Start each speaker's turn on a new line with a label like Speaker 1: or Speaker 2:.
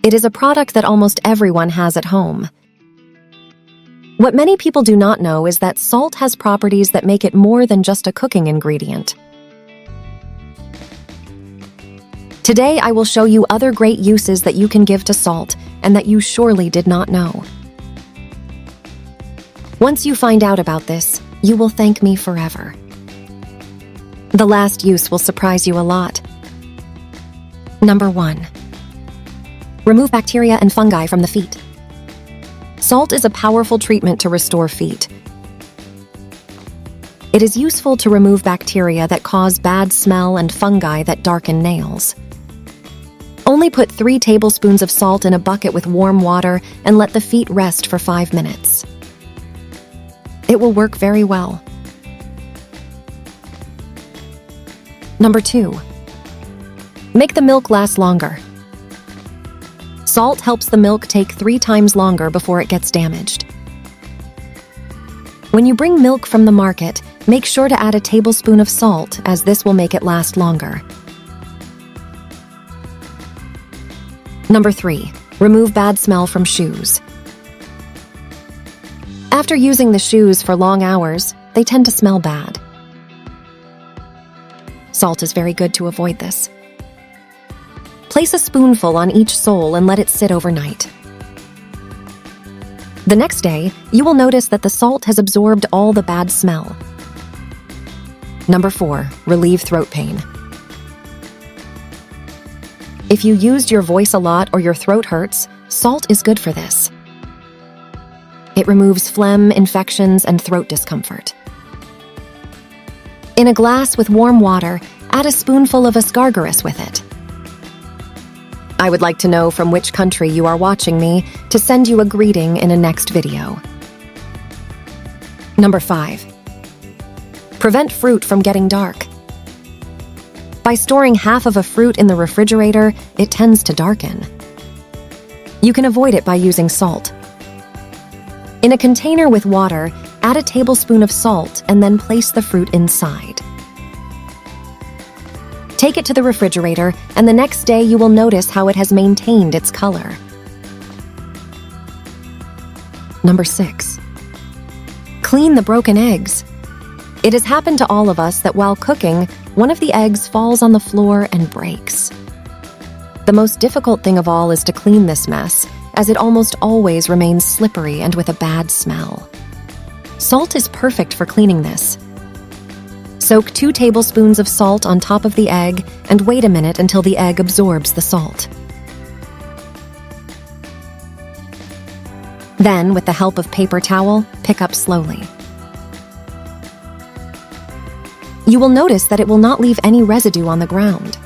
Speaker 1: It is a product that almost everyone has at home. What many people do not know is that salt has properties that make it more than just a cooking ingredient. Today, I will show you other great uses that you can give to salt and that you surely did not know. Once you find out about this, you will thank me forever. The last use will surprise you a lot. Number 1. Remove bacteria and fungi from the feet. Salt is a powerful treatment to restore feet. It is useful to remove bacteria that cause bad smell and fungi that darken nails. Only put 3 tablespoons of salt in a bucket with warm water and let the feet rest for 5 minutes. It will work very well. Number 2. Make the milk last longer. Salt helps the milk take 3 times longer before it gets damaged. When you bring milk from the market, make sure to add a tablespoon of salt, as this will make it last longer. Number 3. Remove bad smell from shoes. After using the shoes for long hours, they tend to smell bad. Salt is very good to avoid this. Place a spoonful on each sole and let it sit overnight. The next day, you will notice that the salt has absorbed all the bad smell. Number 4. Relieve throat pain. If you used your voice a lot or your throat hurts, salt is good for this. It removes phlegm, infections, and throat discomfort. In a glass with warm water, add a spoonful of ascaragous with it. I would like to know from which country you are watching me to send you a greeting in a next video. Number 5. Prevent fruit from getting dark. By storing half of a fruit in the refrigerator, it tends to darken. You can avoid it by using salt. In a container with water, add a tablespoon of salt and then place the fruit inside. Take it to the refrigerator, and the next day you will notice how it has maintained its color. Number 6. Clean the broken eggs. It has happened to all of us that while cooking, one of the eggs falls on the floor and breaks. The most difficult thing of all is to clean this mess, as it almost always remains slippery and with a bad smell. Salt is perfect for cleaning this. Soak 2 tablespoons of salt on top of the egg and wait a minute until the egg absorbs the salt. Then, with the help of paper towel, pick up slowly. You will notice that it will not leave any residue on the ground.